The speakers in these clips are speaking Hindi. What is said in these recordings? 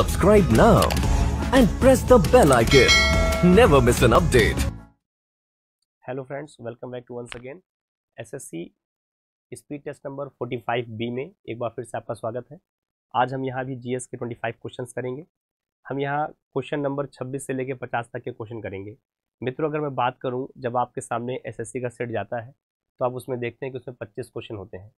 Subscribe now and press the bell icon. Never miss an update. Hello friends, welcome back to once again SSC speed test number 45B में एक बार फिर से आपका स्वागत है। आज हम यहाँ भी जीएस के 25 क्वेश्चंस करेंगे। हम यहाँ क्वेश्चन नंबर 26 से लेकर 50 तक के क्वेश्चन करेंगे। मित्रों, अगर मैं बात करूँ, जब आपके सामने एसएससी का सेट जाता है तो आप उसमें देखते हैं कि उसमें 25 क्वेश्चन होते हैं।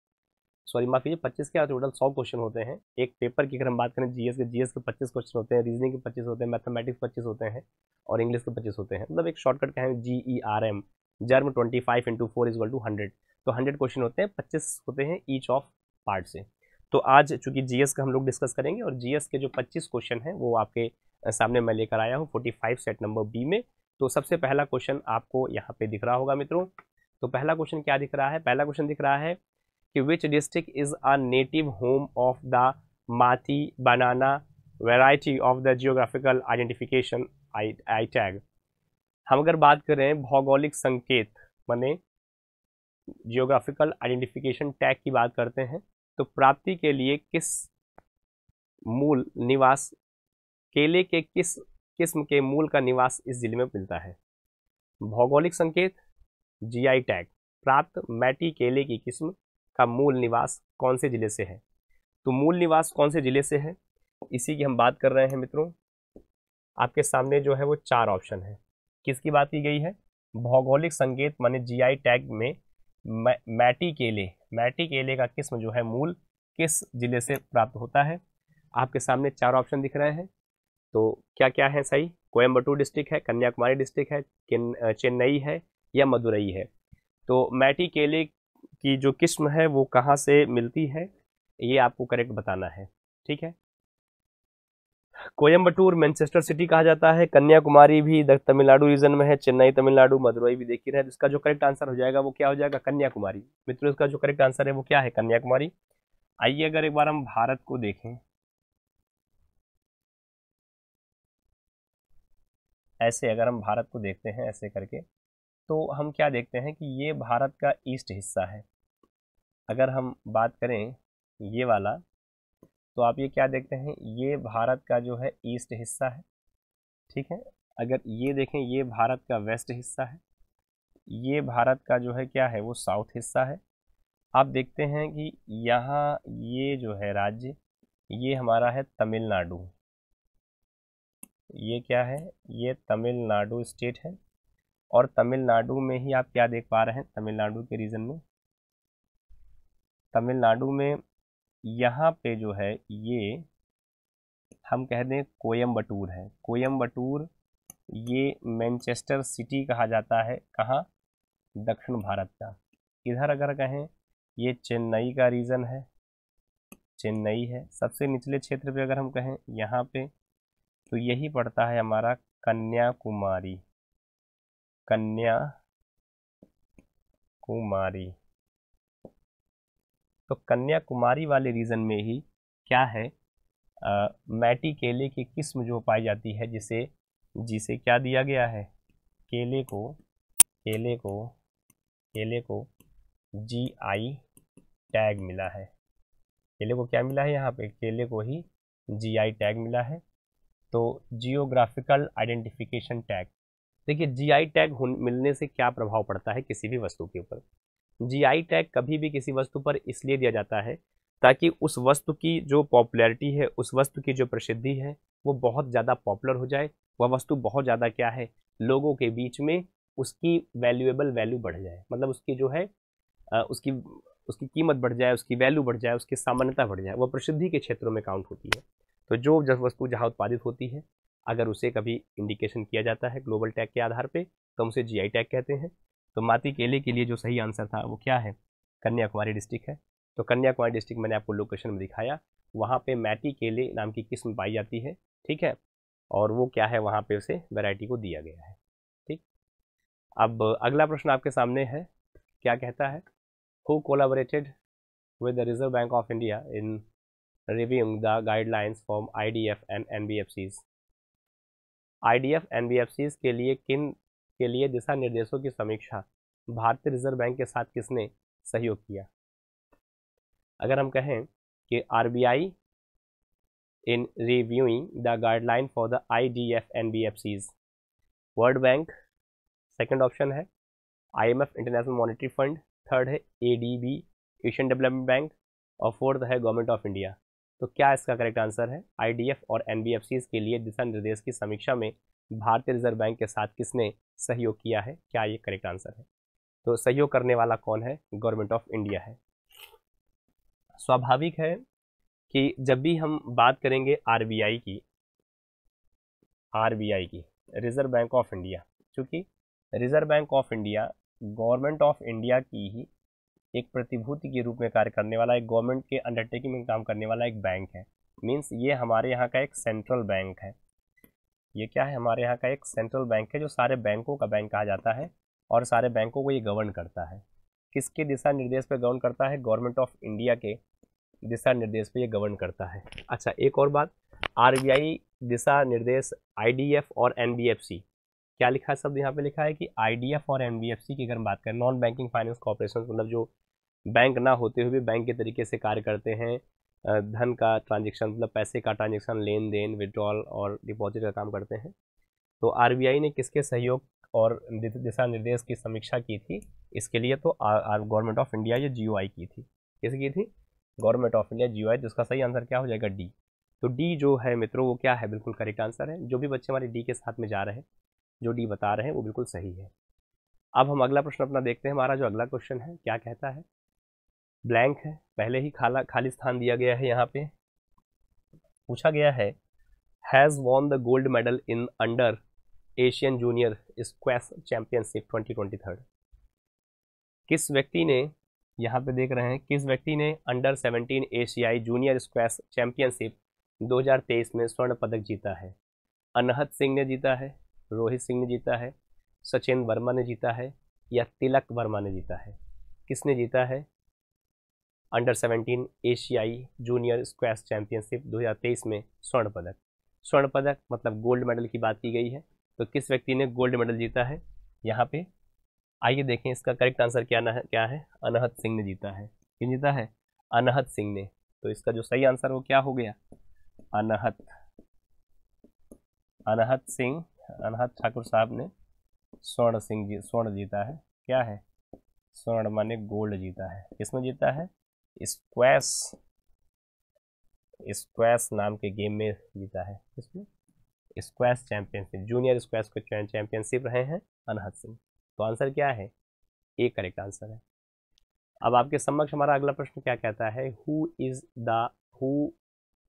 सॉरी, माफ कीजिए, 25 क्या, टोटल 100 क्वेश्चन होते हैं। एक पेपर की अगर हम बात करें जीएस के 25 क्वेश्चन होते हैं, रीजनिंग के 25 होते हैं, मैथमेटिक्स 25 होते हैं और इंग्लिश के 25 होते हैं। मतलब एक शॉर्टकट कहें GERM, जर्म 25 × 4 = 100। तो 100 क्वेश्चन होते हैं, 25 होते हैं ईच ऑफ पार्ट से। तो आज चूंकि जीएस का हम लोग डिस्कस करेंगे और जीएस के जो 25 क्वेश्चन हैं वो आपके सामने मैं लेकर आया हूँ 45 सेट नंबर बी में। तो सबसे पहला क्वेश्चन आपको यहाँ पे दिख रहा होगा मित्रों। तो पहला क्वेश्चन क्या दिख रहा है? पहला क्वेश्चन दिख रहा है कि which district is a native home of the Mathi banana variety of the geographical identification I tag. हम अगर बात करें भौगोलिक संकेत माने जियोग्राफिकल आइडेंटिफिकेशन टैग की बात करते हैं, तो प्राप्ति के लिए किस मूल निवास केले के किस किस्म के मूल का निवास इस जिले में मिलता है? भौगोलिक संकेत, जीआई टैग, प्राप्त मैटी केले की किस्म का मूल निवास कौन से जिले से है? तो मूल निवास कौन से जिले से है, इसी की हम बात कर रहे हैं मित्रों। आपके सामने जो है वो 4 ऑप्शन है। किसकी बात की गई है? भौगोलिक संकेत माने जीआई टैग में मैटी केले का किस्म जो है मूल किस जिले से प्राप्त होता है। आपके सामने 4 ऑप्शन दिख रहे हैं। तो क्या क्या है सही? कोयम्बटूर डिस्ट्रिक्ट है, कन्याकुमारी डिस्ट्रिक्ट है, चेन्नई है या मदुरई है। तो मैटी केले की जो किस्म है वो कहाँ से मिलती है, ये आपको करेक्ट बताना है। ठीक है, कोयम्बटूर मैनचेस्टर सिटी कहा जाता है, कन्याकुमारी भी तमिलनाडु रीजन में है, चेन्नई तमिलनाडु, मदुरई भी देख ही रहे हैं। इसका जो करेक्ट आंसर हो जाएगा वो क्या हो जाएगा? कन्याकुमारी। मित्रों, इसका जो करेक्ट आंसर है वो क्या है? कन्याकुमारी। आइए अगर एक बार हम भारत को देखें, ऐसे अगर हम भारत को देखते हैं ऐसे करके, तो हम क्या देखते हैं कि ये भारत का ईस्ट हिस्सा है। अगर हम बात करें ये वाला, तो आप ये क्या देखते हैं, ये भारत का जो है ईस्ट हिस्सा है। ठीक है, अगर ये देखें ये भारत का वेस्ट हिस्सा है, ये भारत का जो है क्या है वो साउथ हिस्सा है। आप देखते हैं कि यहाँ ये जो है राज्य, ये हमारा है तमिलनाडु। ये क्या है? ये तमिलनाडु स्टेट है। और तमिलनाडु में ही आप क्या देख पा रहे हैं? तमिलनाडु के रीजन में, तमिलनाडु में यहाँ पे जो है ये हम कह दें कोयम्बटूर है। कोयम्बटूर ये मैनचेस्टर सिटी कहा जाता है, कहाँ? दक्षिण भारत का। इधर अगर कहें ये चेन्नई का रीजन है, चेन्नई है। सबसे निचले क्षेत्र पे अगर हम कहें यहाँ पे, तो यही पड़ता है हमारा कन्याकुमारी। कन्याकुमारी, तो कन्याकुमारी वाले रीजन में ही क्या है, मैटी केले की किस्म जो पाई जाती है, जिसे जिसे क्या दिया गया है? केले को केले को केले को जीआई टैग मिला है। केले को क्या मिला है? यहाँ पे केले को ही जीआई टैग मिला है। तो जियोग्राफिकल आइडेंटिफिकेशन टैग। देखिए, जीआई टैग मिलने से क्या प्रभाव पड़ता है किसी भी वस्तु के ऊपर? जीआई टैग कभी भी किसी वस्तु पर इसलिए दिया जाता है ताकि उस वस्तु की जो पॉपुलैरिटी है, उस वस्तु की जो प्रसिद्धि है, वो बहुत ज़्यादा पॉपुलर हो जाए। वह वस्तु बहुत ज़्यादा क्या है, लोगों के बीच में उसकी वैल्यूएबल वैल्यू बढ़ जाए। मतलब उसकी जो है उसकी उसकी कीमत बढ़ जाए, उसकी वैल्यू बढ़ जाए, उसकी सामान्यता बढ़ जाए। वह प्रसिद्धि के क्षेत्रों में काउंट होती है। तो जो जब वस्तु जहाँ उत्पादित होती है, अगर उसे कभी इंडिकेशन किया जाता है ग्लोबल टैग के आधार पे, तो हम उसे जीआई टैग कहते हैं। तो माती केले के लिए जो सही आंसर था वो क्या है? कन्याकुमारी डिस्ट्रिक्ट है। तो कन्याकुमारी डिस्ट्रिक्ट मैंने आपको लोकेशन में दिखाया, वहाँ पे मैटी केले नाम की किस्म पाई जाती है। ठीक है, और वो क्या है, वहाँ पे उसे वैरायटी को दिया गया है। ठीक, अब अगला प्रश्न आपके सामने है, क्या कहता है? Who collaborated with the Reserve Bank of India in reviewing the guidelines from IDF and NBFCs। IDF NBFCs के लिए दिशा निर्देशों की समीक्षा भारतीय रिजर्व बैंक के साथ किसने सहयोग किया? अगर हम कहें कि RBI in reviewing the guideline for the IDF NBFCs? World bank second option है, IMF international monetary fund third है, ADB एशियन डेवलपमेंट बैंक और फोर्थ है गवर्नमेंट ऑफ इंडिया। तो क्या इसका करेक्ट आंसर है? IDF और NBFCs के लिए दिशा निर्देश की समीक्षा में भारतीय रिजर्व बैंक के साथ किसने सहयोग किया है? क्या ये करेक्ट आंसर है? तो सहयोग करने वाला कौन है? गवर्नमेंट ऑफ इंडिया है। स्वाभाविक है कि जब भी हम बात करेंगे RBI की, रिजर्व बैंक ऑफ इंडिया, चूंकि reserve bank of India government of India की ही एक प्रतिभूति के रूप में कार्य करने वाला, एक गवर्नमेंट के अंडरटेकिंग में काम करने वाला एक बैंक है। मींस ये हमारे यहाँ का एक सेंट्रल बैंक है। ये क्या है? हमारे यहाँ का एक सेंट्रल बैंक है जो सारे बैंकों का बैंक कहा जाता है और सारे बैंकों को ये गवर्न करता है। किसके दिशा निर्देश पर गवर्न करता है? गवर्नमेंट ऑफ इंडिया के दिशा निर्देश पे ये गवर्न करता है। अच्छा, एक और बात, RBI दिशा निर्देश IDF और NBFC, क्या लिखा है शब्द यहाँ पे? लिखा है कि IDF और NBFC की अगर हम बात करें, नॉन बैंकिंग फाइनेंस कॉर्पोरेशन, मतलब जो बैंक ना होते हुए भी बैंक के तरीके से कार्य करते हैं, धन का ट्रांजेक्शन, मतलब पैसे का ट्रांजेक्शन, लेन देन, विड्रॉल और डिपॉजिट का काम करते हैं। तो RBI ने किसके सहयोग और दिशा निर्देश की समीक्षा की थी इसके लिए? तो गवर्नमेंट ऑफ इंडिया या GOI की थी। किसकी की थी? Government of India, GOI। जिसका सही आंसर क्या हो जाएगा? डी। तो डी जो है मित्रों वो क्या है? बिल्कुल करेक्ट आंसर है। जो भी बच्चे हमारे डी के साथ में जा रहे हैं, जो डी बता रहे हैं वो बिल्कुल सही है। अब हम अगला प्रश्न अपना देखते हैं। हमारा जो अगला क्वेश्चन है क्या कहता है? ब्लैंक है, पहले ही खाली स्थान दिया गया है। यहाँ पे पूछा गया है, has won the gold medal in under Asian junior squash championship 2023। किस व्यक्ति ने, यहाँ पे देख रहे हैं, किस व्यक्ति ने अंडर 17 एशियाई जूनियर स्क्वैश चैंपियनशिप 2023 में स्वर्ण पदक जीता है? अनहत सिंह ने जीता है, रोहित सिंह ने जीता है, सचिन वर्मा ने जीता है या तिलक वर्मा ने जीता है? किसने जीता है अंडर 17 एशियाई जूनियर स्क्वैश चैंपियनशिप 2023 में स्वर्ण पदक? स्वर्ण पदक मतलब गोल्ड मेडल की बात की गई है। तो किस व्यक्ति ने गोल्ड मेडल जीता है यहाँ पे? आइए देखें इसका करेक्ट आंसर क्या है? अनहत सिंह ने जीता है। किन जीता है? अनहत सिंह ने। तो इसका जो सही आंसर वो क्या हो गया? अनहत सिंह, अनहत ठाकुर साहब ने स्वर्ण जीता है। क्या है? स्वर्ण माने गोल्ड जीता है। किसमें जीता है? स्क्वैश नाम के गेम में जीता है। किसमें? स्क्वैश चैंपियनशिप, जूनियर स्क्वैश को चैंपियनशिप रहे हैं अनहत सिंह। तो आंसर क्या है? ए करेक्ट आंसर है। अब आपके समक्ष हमारा अगला प्रश्न क्या कहता है? Who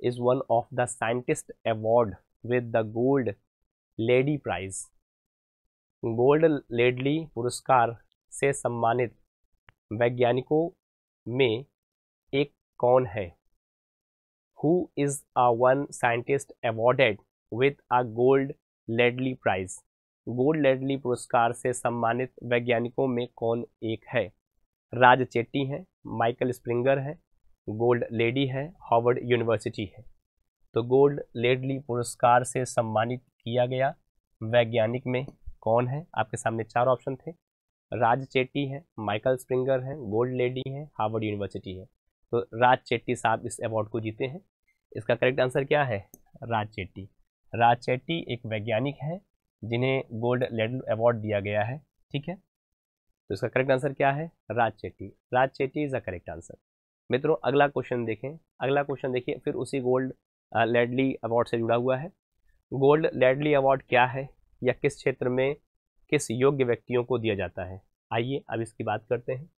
is one of the scientist award with the gold lady prize? Gold lady पुरस्कार से सम्मानित वैज्ञानिकों में एक कौन है? Who is a one scientist awarded with a gold ladly prize? Gold ladly पुरस्कार से सम्मानित वैज्ञानिकों में कौन एक है? राज चेट्टी है, माइकल स्प्रिंगर है, गोल्ड लेडी है, हार्वर्ड यूनिवर्सिटी है। तो गोल्ड लेडली पुरस्कार से सम्मानित किया गया वैज्ञानिक में कौन है? आपके सामने चार ऑप्शन थे, राज चेट्टी है, माइकल स्प्रिंगर है, गोल्ड लेडी है, हार्वर्ड यूनिवर्सिटी है। तो राज चेट्टी साहब इस अवार्ड को जीते हैं। इसका करेक्ट आंसर क्या है? राज चेट्टी। राज चेट्टी एक वैज्ञानिक है जिन्हें गोल्ड लेडल अवार्ड दिया गया है। ठीक है, तो इसका करेक्ट आंसर क्या है? Raj Chetty. Raj Chetty is the correct answer. मित्रों अगला क्वेश्चन देखें। अगला क्वेश्चन देखिए, फिर उसी गोल्ड लेडली अवार्ड से जुड़ा हुआ है। गोल्ड लेडली अवार्ड क्या है या किस क्षेत्र में किस योग्य व्यक्तियों को दिया जाता है? आइए अब इसकी बात करते हैं।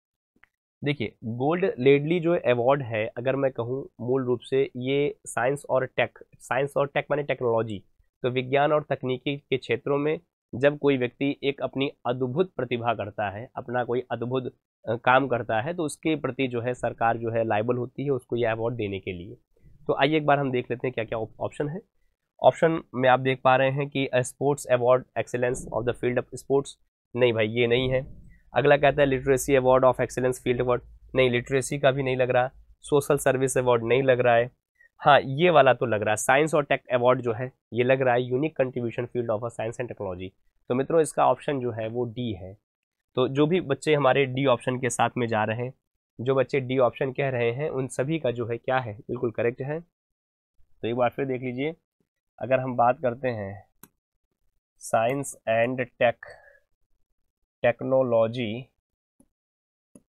देखिए, गोल्ड लेडली जो अवार्ड है, अगर मैं कहूँ मूल रूप से ये साइंस और टेक माने टेक्नोलॉजी, तो विज्ञान और तकनीकी के क्षेत्रों में जब कोई व्यक्ति एक अपनी अद्भुत प्रतिभा करता है, अपना कोई अद्भुत काम करता है, तो उसके प्रति जो है सरकार जो है लायबल होती है उसको यह अवार्ड देने के लिए। तो आइए एक बार हम देख लेते हैं क्या क्या ऑप्शन है। ऑप्शन में आप देख पा रहे हैं कि sports award excellence of the field of sports, नहीं भाई ये नहीं है। अगला कहता है literacy award of excellence field award, नहीं लिटरेसी का भी नहीं लग रहा। सोशल सर्विस अवार्ड नहीं लग रहा है। हाँ ये वाला तो लग रहा है, साइंस और टेक अवार्ड जो है ये लग रहा है, unique contribution field of science and technology. तो मित्रों इसका ऑप्शन जो है वो डी है। तो जो भी बच्चे हमारे डी ऑप्शन के साथ में जा रहे हैं, जो बच्चे डी ऑप्शन कह रहे हैं, उन सभी का जो है क्या है, बिल्कुल करेक्ट है। तो एक बार फिर देख लीजिए, अगर हम बात करते हैं science and technology,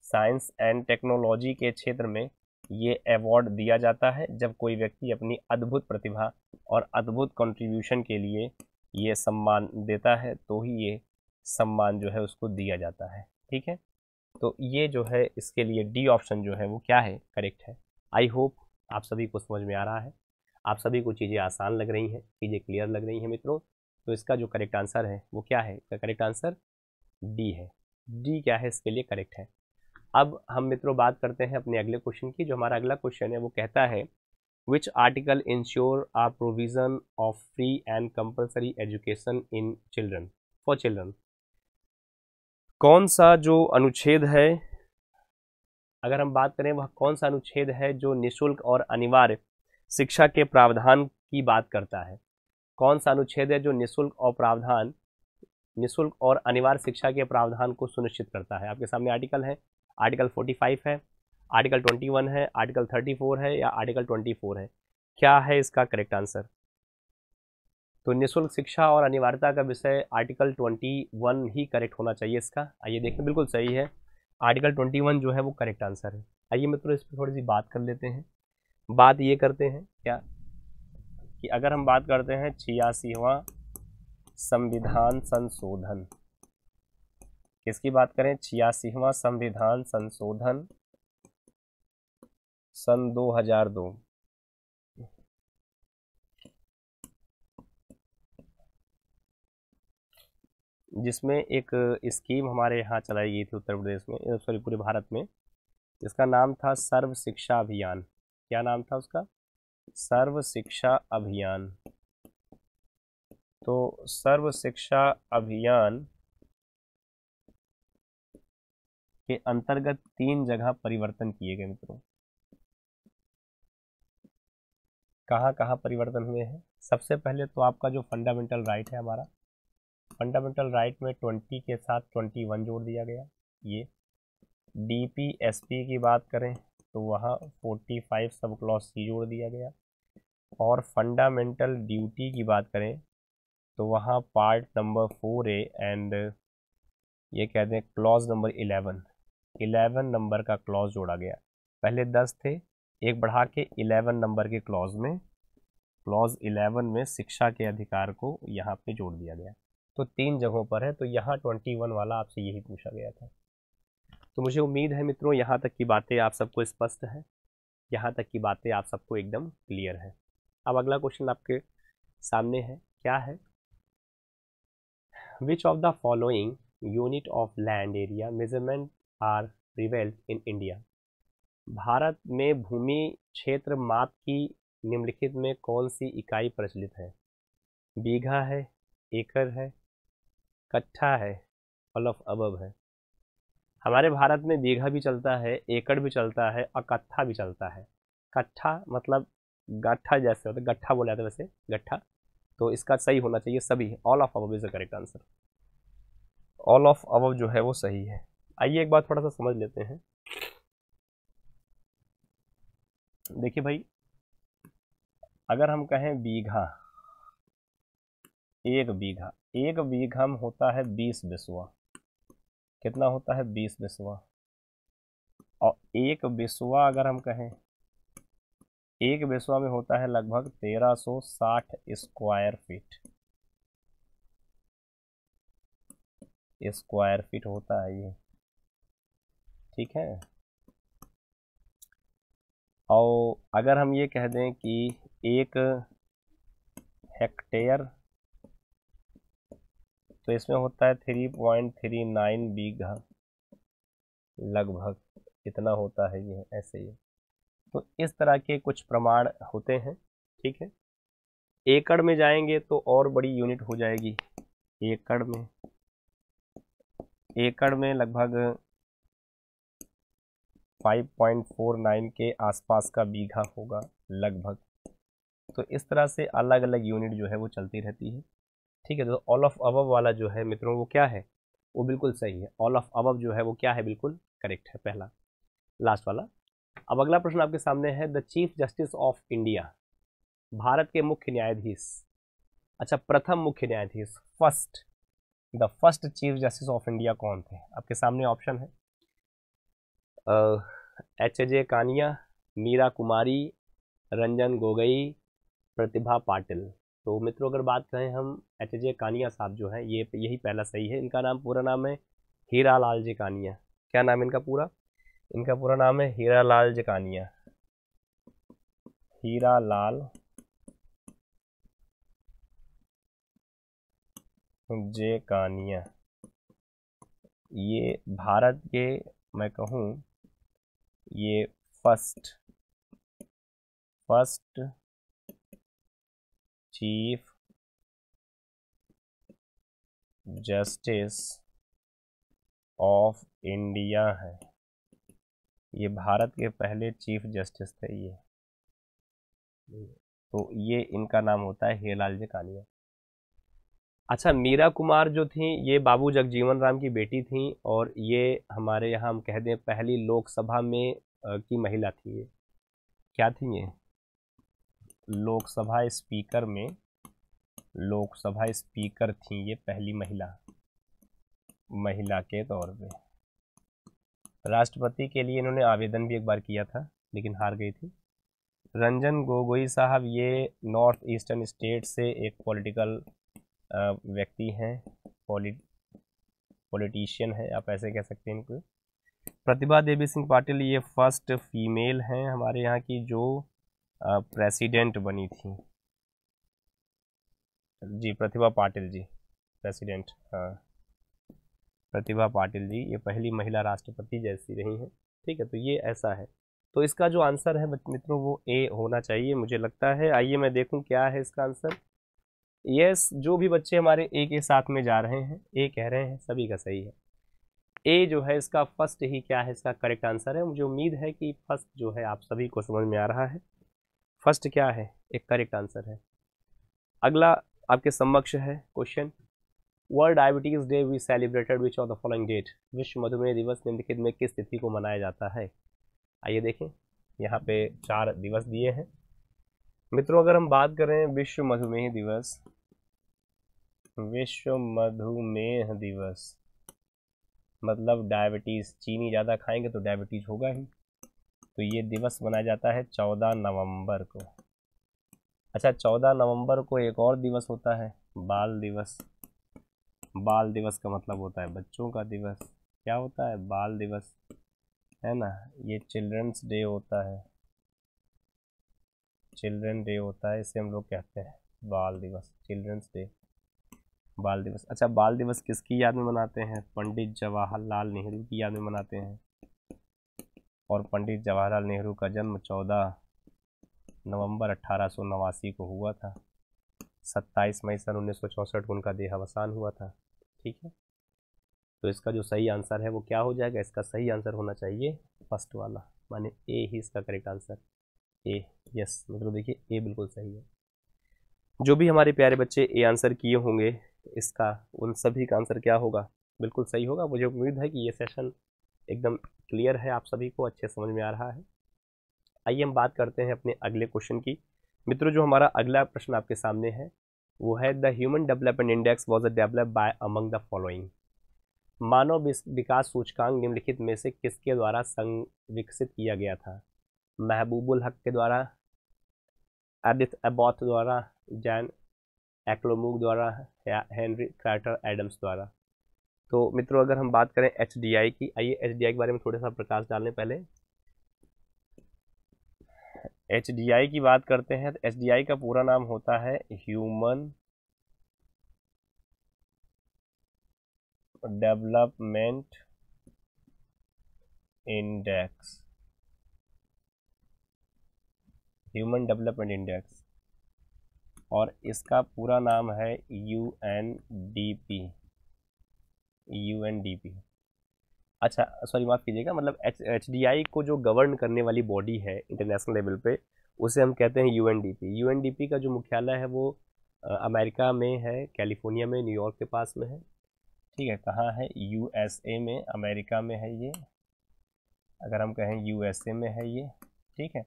science and technology के क्षेत्र में ये अवार्ड दिया जाता है जब कोई व्यक्ति अपनी अद्भुत प्रतिभा और अद्भुत कंट्रीब्यूशन के लिए ये सम्मान देता है, तो ही ये सम्मान जो है उसको दिया जाता है। ठीक है, तो ये जो है इसके लिए डी ऑप्शन जो है वो क्या है, करेक्ट है। आई होप आप सभी को समझ में आ रहा है, आप सभी को चीज़ें आसान लग रही हैं, चीज़ें क्लियर लग रही हैं मित्रों। तो इसका जो करेक्ट आंसर है वो क्या है, इसका करेक्ट आंसर डी है। डी क्या है इसके लिए करेक्ट है। अब हम मित्रों बात करते हैं अपने अगले क्वेश्चन की। जो हमारा अगला क्वेश्चन है वो कहता है which article ensure a provision of free and compulsory education in children for children. कौन सा जो अनुच्छेद है, अगर हम बात करें वह कौन सा अनुच्छेद है जो निःशुल्क और अनिवार्य शिक्षा के प्रावधान की बात करता है। कौन सा अनुच्छेद है जो निःशुल्क और अनिवार्य शिक्षा के प्रावधान को सुनिश्चित करता है। आपके सामने आर्टिकल है, आर्टिकल 45 है, आर्टिकल 21 है, आर्टिकल 34 है या आर्टिकल 24 है। क्या है इसका करेक्ट आंसर। तो निःशुल्क शिक्षा और अनिवार्यता का विषय आर्टिकल 21 ही करेक्ट होना चाहिए इसका। आइए देखें, बिल्कुल सही है, आर्टिकल 21 जो है वो करेक्ट आंसर है। आइए मित्रों इस पर थोड़ी सी बात कर लेते हैं। बात ये करते हैं क्या कि अगर हम बात करते हैं 86वां संविधान संशोधन, किसकी बात करें, 86वां संविधान संशोधन सन 2002, जिसमें एक स्कीम हमारे यहाँ चलाई गई थी उत्तर प्रदेश में, सॉरी पूरे भारत में, जिसका नाम था सर्व शिक्षा अभियान। क्या नाम था उसका, सर्व शिक्षा अभियान। तो सर्व शिक्षा अभियान के अंतर्गत 3 जगह परिवर्तन किए गए मित्रों। कहाँ कहाँ परिवर्तन हुए हैं। सबसे पहले तो आपका जो फंडामेंटल राइट है, हमारा फंडामेंटल राइट में 20 के साथ 21 जोड़ दिया गया। ये DPSP की बात करें तो वहाँ 45 सब क्लॉज सी जोड़ दिया गया। और फंडामेंटल ड्यूटी की बात करें तो वहाँ पार्ट नंबर 4A एंड ये कहते हैं क्लॉज नंबर 11 नंबर का क्लॉज जोड़ा गया। पहले 10 थे, एक बढ़ा के 11 नंबर के क्लॉज 11 में शिक्षा के अधिकार को यहाँ पे जोड़ दिया गया। तो 3 जगहों पर है, तो यहाँ 21 वाला आपसे यही पूछा गया था। तो मुझे उम्मीद है मित्रों यहाँ तक की बातें आप सबको स्पष्ट है, यहाँ तक की बातें आप सबको एकदम क्लियर है। अब अगला क्वेश्चन आपके सामने है, क्या है, which of the following unit of land area measurement are prevailed in India. Bharat में भूमि क्षेत्र माप की निम्नलिखित में कौन सी इकाई प्रचलित है। बीघा है, एकड़ है, कट्ठा है, ऑल ऑफ अबव है। हमारे भारत में बीघा भी चलता है, एकड़ भी चलता है और कट्ठा भी चलता है। कट्ठा मतलब गट्ठा जैसे होता है, गट्ठा बोला जाता है वैसे, गट्ठा। तो इसका सही होना चाहिए सभी, all of above is the correct answer. All of above जो है वो सही है। आइए एक बात थोड़ा सा समझ लेते हैं। देखिए भाई, अगर हम कहें बीघा, एक बीघा में होता है 20 बिस्वा। कितना होता है, 20 बिस्वा। और एक बिस्वा अगर हम कहें, एक बिस्वा में होता है लगभग 1360 स्क्वायर फीट होता है ये, ठीक है। और अगर हम ये कह दें कि एक हेक्टेयर, तो इसमें होता है 3.39 बीघा, लगभग इतना होता है ये, ऐसे ही। तो इस तरह के कुछ प्रमाण होते हैं, ठीक है। एकड़ में जाएंगे तो और बड़ी यूनिट हो जाएगी। एकड़ में लगभग 5.49 के आसपास का बीघा होगा लगभग। तो इस तरह से अलग अलग यूनिट जो है वो चलती रहती है, ठीक है। तो ऑल ऑफ अबव वाला जो है मित्रों वो क्या है, वो बिल्कुल सही है। ऑल ऑफ अबव जो है वो क्या है, बिल्कुल करेक्ट है, पहला लास्ट वाला। अब अगला प्रश्न आपके सामने है, the chief justice of India Bharat के मुख्य न्यायाधीश, अच्छा प्रथम मुख्य न्यायाधीश, the first chief justice of India कौन थे? आपके सामने ऑप्शन है एच.जे. कानिया, मीरा कुमारी, रंजन गोगोई, प्रतिभा पाटिल। तो मित्रों अगर बात करें हम एच.जे. कानिया साहब जो हैं ये यही पहला सही है। इनका नाम पूरा नाम है हीरालाल जी कानिया। क्या नाम है इनका पूरा? इनका पूरा नाम है हीरालाल जी कानिया, हीरालाल जे कानिया। ये भारत के मैं कहूँ ये first chief justice of India है। ये भारत के पहले चीफ जस्टिस थे ये। तो ये इनका नाम होता है हीरालाल जी कानिया। अच्छा मीरा कुमार जो थी ये बाबू जगजीवन राम की बेटी थी और ये हमारे यहाँ हम कह दें पहली लोकसभा में की महिला थी। ये क्या थी? ये लोकसभा स्पीकर थी ये, पहली महिला के तौर पे। राष्ट्रपति के लिए इन्होंने आवेदन भी एक बार किया था लेकिन हार गई थी। रंजन गोगोई साहब ये नॉर्थ ईस्टर्न स्टेट से एक पॉलिटिकल व्यक्ति हैं, पॉलिटिशियन है, आप ऐसे कह सकते हैं इनको। प्रतिभा देवी सिंह पाटिल ये फर्स्ट फीमेल हैं हमारे यहाँ की जो प्रेसिडेंट बनी थी जी। प्रतिभा पाटिल जी प्रेसिडेंट, हाँ प्रतिभा पाटिल जी ये पहली महिला राष्ट्रपति जैसी रही हैं। ठीक है, तो ये ऐसा है। तो इसका जो आंसर है मित्रों वो ए होना चाहिए मुझे लगता है। आइए मैं देखूं क्या है इसका आंसर। यस, जो भी बच्चे हमारे ए के साथ में जा रहे हैं ए कह रहे हैं सभी का सही है। ए जो है इसका फर्स्ट ही क्या है इसका करेक्ट आंसर है। मुझे उम्मीद है कि फर्स्ट जो है आप सभी को समझ में आ रहा है। फर्स्ट क्या है एक करेक्ट आंसर है। अगला आपके समक्ष है question, world diabetes day we celebrated which of the following date? विश्व मधुमेह दिवस निम्नलिखित में किस तिथि को मनाया जाता है? आइए देखें, यहाँ पे 4 दिवस दिए हैं मित्रों। अगर हम बात करें विश्व मधुमेह दिवस मतलब डायबिटीज़, चीनी ज़्यादा खाएंगे तो डायबिटीज़ होगा ही। तो ये दिवस मनाया जाता है 14 नवंबर को। अच्छा 14 नवंबर को एक और दिवस होता है बाल दिवस। बाल दिवस का मतलब होता है बच्चों का दिवस। क्या होता है? बाल दिवस, है ना। ये चिल्ड्रंस डे होता है, चिल्ड्रन डे होता है, इसे हम लोग कहते हैं बाल दिवस, चिल्ड्रंस डे, बाल दिवस। अच्छा बाल दिवस किसकी याद में मनाते हैं? पंडित जवाहरलाल नेहरू की याद में मनाते हैं। और पंडित जवाहरलाल नेहरू का जन्म 14 नवंबर 1889 को हुआ था। 27 मई सन 1964 को उनका देहावसान हुआ था। ठीक है, तो इसका जो सही आंसर है वो क्या हो जाएगा? इसका सही आंसर होना चाहिए फर्स्ट वाला, माने ए ही इसका करेक्ट आंसर। ए, यस मतलब देखिए ए बिल्कुल सही है। जो भी हमारे प्यारे बच्चे ए आंसर किए होंगे इसका, उन सभी का आंसर क्या होगा? बिल्कुल सही होगा। मुझे उम्मीद है कि ये सेशन एकदम क्लियर है, आप सभी को अच्छे समझ में आ रहा है। आइए हम बात करते हैं अपने अगले क्वेश्चन की। मित्रों जो हमारा अगला प्रश्न आपके सामने है वो है the human development index was developed by among the following? मानव विकास सूचकांक निम्नलिखित में से किसके द्वारा विकसित किया गया था? महबूबुल हक के द्वारा, एडिथ एबॉट द्वारा, जैन एक्लोमूग द्वारा या हेनरी कार्टर एडम्स द्वारा? तो मित्रों अगर हम बात करें HDI की, आइए HDI के बारे में थोड़ा सा प्रकाश डालने पहले। HDI की बात करते हैं तो HDI का पूरा नाम होता है human development index, human development index, और इसका पूरा नाम है UNDP। अच्छा सॉरी माफ़ कीजिएगा, मतलब HDI को जो गवर्न करने वाली बॉडी है इंटरनेशनल लेवल पे उसे हम कहते हैं UNDP। UNDP का जो मुख्यालय है वो अमेरिका में है, कैलिफोर्निया में, न्यूयॉर्क के पास में है। ठीक है, कहाँ है? USA में, अमेरिका में है ये, अगर हम कहें USA में है ये। ठीक है,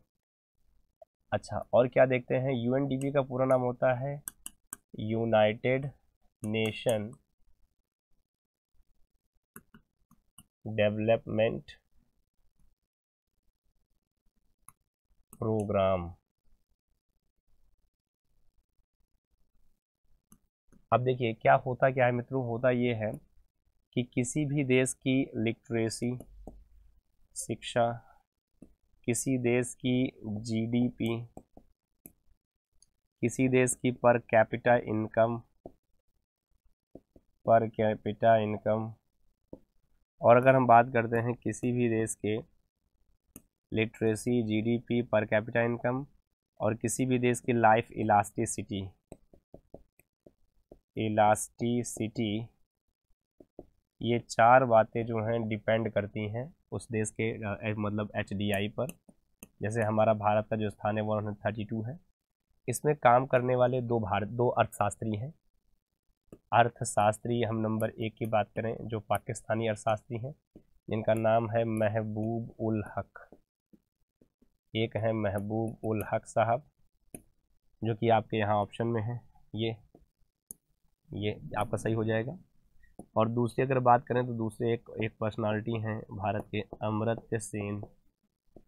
अच्छा, और क्या देखते हैं, यूएनडीपी का पूरा नाम होता है यूनाइटेड नेशन डेवलपमेंट प्रोग्राम। अब देखिए क्या होता क्या है मित्रों, होता ये है कि किसी भी देश की लिटरेसी शिक्षा, किसी देश की जीडीपी, किसी देश की पर कैपिटा इनकम, और अगर हम बात करते हैं किसी भी देश के literacy, GDP, per capita income, और किसी भी देश की लाइफ इलास्टिसिटी, ये चार बातें जो हैं डिपेंड करती हैं उस देश के मतलब एचडीआई पर। जैसे हमारा भारत का जो स्थान है 132 है। इसमें काम करने वाले दो अर्थशास्त्री हैं। अर्थशास्त्री हम नंबर 1 की बात करें, जो पाकिस्तानी अर्थशास्त्री हैं, जिनका नाम है महबूब उल हक। एक है महबूब उल हक साहब, जो कि आपके यहाँ ऑप्शन में है, ये आपका सही हो जाएगा। और दूसरी अगर बात करें तो दूसरे एक पर्सनालिटी हैं भारत के, अमर्त्य सेन।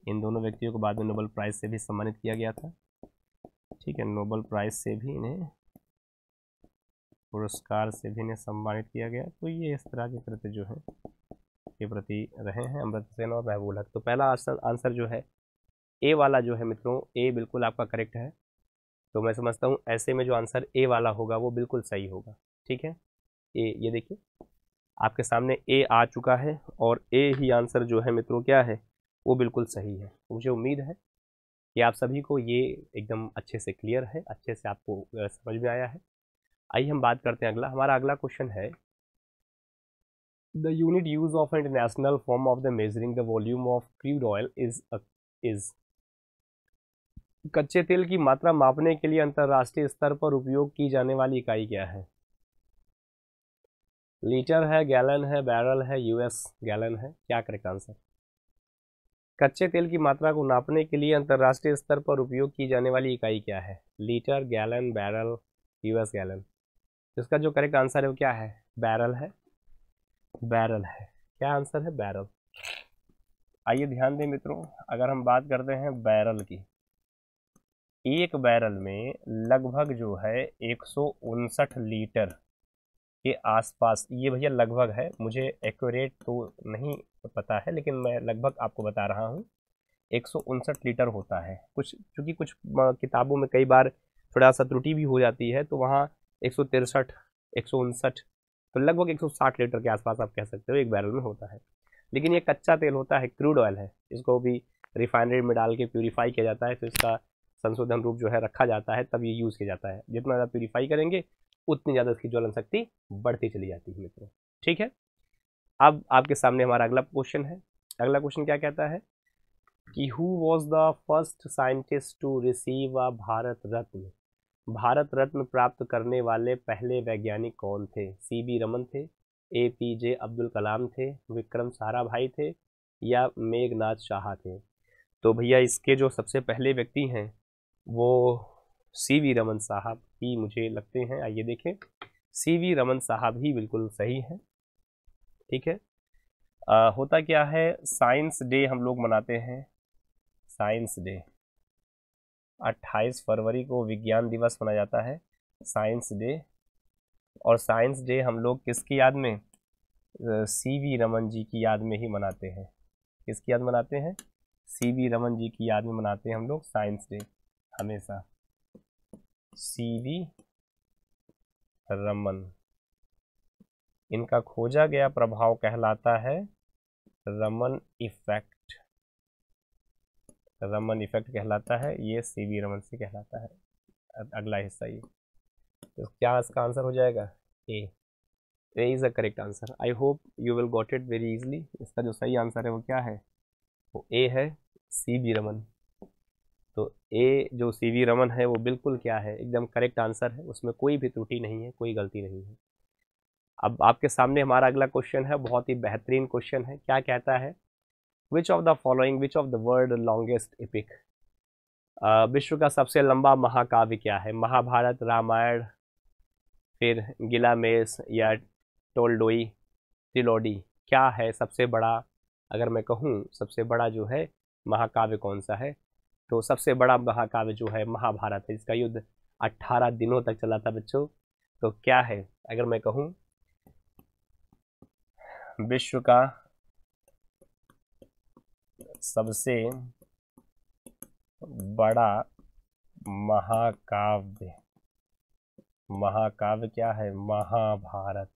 इन दोनों व्यक्तियों को बाद में नोबेल प्राइज़ से भी सम्मानित किया गया था। ठीक है, नोबेल प्राइज़ से भी इन्हें, पुरस्कार से भी इन्हें सम्मानित किया गया। तो ये इस तरह के कृत्य जो हैं के प्रति रहे हैं अमर्त्य सेन और महबूब हक। तो पहला आंसर जो है ए वाला जो है मित्रों, ए बिल्कुल आपका करेक्ट है। तो मैं समझता हूँ ऐसे में जो आंसर ए वाला होगा वो बिल्कुल सही होगा। ठीक है, ए, ये देखिए आपके सामने ए आ चुका है, और ए ही आंसर जो है मित्रों क्या है, वो बिल्कुल सही है। मुझे उम्मीद है कि आप सभी को ये एकदम अच्छे से क्लियर है, अच्छे से आपको समझ में आया है। आइए हम बात करते हैं अगला। हमारा अगला क्वेश्चन है, the unit use of international form of the measuring the volume of crude oil is. कच्चे तेल की मात्रा मापने के लिए अंतर्राष्ट्रीय स्तर पर उपयोग की जाने वाली इकाई क्या है? लीटर है, गैलन है, बैरल है, यूएस गैलन है, क्या करेक्ट आंसर? कच्चे तेल की मात्रा को नापने के लिए अंतर्राष्ट्रीय स्तर पर उपयोग की जाने वाली इकाई क्या है? Litre, gallon, barrel, US gallon. इसका जो करेक्ट आंसर है वो क्या है? बैरल है, बैरल है। क्या आंसर है? बैरल। आइए ध्यान दें मित्रों, अगर हम बात करते हैं बैरल की, एक बैरल में लगभग जो है 159 लीटर के आसपास, ये भैया लगभग है, मुझे एक्यूरेट तो नहीं पता है, लेकिन मैं लगभग आपको बता रहा हूँ, 159 लीटर होता है। कुछ चूँकि कुछ किताबों में कई बार थोड़ा सा त्रुटि भी हो जाती है, तो वहाँ 163, 159, तो लगभग 160 लीटर के आसपास आप कह सकते हो एक बैरल में होता है। लेकिन ये कच्चा तेल होता है, क्रूड ऑयल है, इसको भी रिफाइनरी में डाल के प्यूरीफाई किया जाता है, तो इसका संशोधन रूप जो है रखा जाता है, तब ये यूज़ किया जाता है। जितना ज़्यादा प्यूरीफाई करेंगे उतनी ज़्यादा इसकी ज्वलन शक्ति बढ़ती चली जाती है मित्रों। ठीक है, अब आपके सामने हमारा अगला क्वेश्चन है। अगला क्वेश्चन क्या कहता है कि who was the first scientist to receive a Bharat Ratna? Bharat Ratna प्राप्त करने वाले पहले वैज्ञानिक कौन थे? सीवी रमन थे, एपीजे अब्दुल कलाम थे, विक्रम साराभाई थे, या मेघनाथ शाह थे? तो भैया इसके जो सबसे पहले व्यक्ति हैं वो सीवी रमन साहब ही मुझे लगते हैं। आइए देखें, सीवी रमन साहब ही बिल्कुल सही है। ठीक है, होता क्या है, साइंस डे हम लोग मनाते हैं, साइंस डे 28 फरवरी को विज्ञान दिवस मनाया जाता है, साइंस डे। और साइंस डे हम लोग किसकी याद में? सीवी रमन जी की याद में ही मनाते हैं। किसकी याद मनाते हैं? सीवी रमन जी की याद में मनाते हैं हम लोग साइंस डे हमेशा। सीवी रमन, इनका खोजा गया प्रभाव कहलाता है रमन इफेक्ट, रमन इफेक्ट कहलाता है, ये सीवी रमन से कहलाता है। अगला हिस्सा ये, तो क्या इसका आंसर हो जाएगा? A. A is the correct answer. I hope you will got it very easily. इसका जो सही आंसर है वो क्या है? वो ए है, सीवी रमन। तो ए जो सीवी रमन है वो बिल्कुल क्या है, एकदम करेक्ट आंसर है, उसमें कोई भी त्रुटि नहीं है, कोई गलती नहीं है। अब आपके सामने हमारा अगला क्वेश्चन है, बहुत ही बेहतरीन क्वेश्चन है। क्या कहता है, which of the following, which of the world longest epic? विश्व का सबसे लंबा महाकाव्य क्या है? महाभारत, रामायण, फिर गिलामेस या टोल्डोई, त्रिलोडी? क्या है सबसे बड़ा? अगर मैं कहूँ सबसे बड़ा जो है महाकाव्य कौन सा है, तो सबसे बड़ा महाकाव्य जो है महाभारत है, जिसका युद्ध 18 दिनों तक चला था बच्चों। तो क्या है, अगर मैं कहूँ विश्व का सबसे बड़ा महाकाव्य, महाकाव्य क्या है? महाभारत।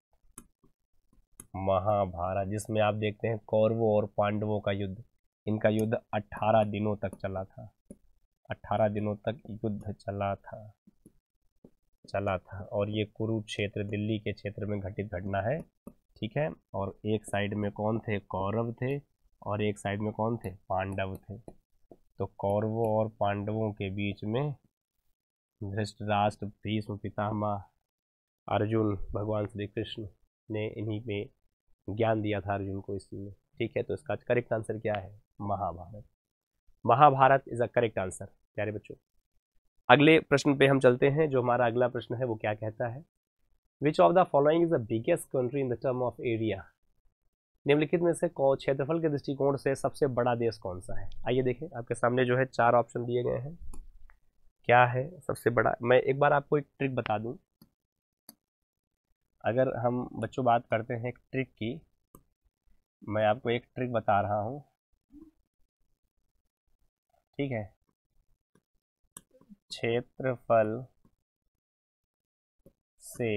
महाभारत, जिसमें आप देखते हैं कौरवों और पांडवों का युद्ध, इनका युद्ध 18 दिनों तक चला था। 18 दिनों तक युद्ध चला था और ये कुरुक्षेत्र, दिल्ली के क्षेत्र में घटित घटना है, ठीक है। और एक साइड में कौन थे? कौरव थे, और एक साइड में कौन थे? पांडव थे। तो कौरवों और पांडवों के बीच में धृतराष्ट्र, भीष्म पितामह, अर्जुन, भगवान श्री कृष्ण ने इन्हीं में ज्ञान दिया था अर्जुन को इसी में, ठीक है। तो इसका करेक्ट आंसर क्या है? Mahabharata. Mahabharata is a correct answer प्यारे बच्चों। अगले प्रश्न पे हम चलते हैं। जो हमारा अगला प्रश्न है वो क्या कहता है? Which of the following is the biggest country in the term of area? निम्नलिखित में से क्षेत्रफल के दृष्टिकोण से सबसे बड़ा देश कौन सा है? आइए देखें, आपके सामने जो है 4 ऑप्शन दिए गए हैं। क्या है सबसे बड़ा? मैं एक बार आपको एक ट्रिक बता दूं। अगर हम बच्चों बात करते हैं एक ट्रिक की, मैं आपको एक ट्रिक बता रहा हूं, ठीक है। क्षेत्रफल से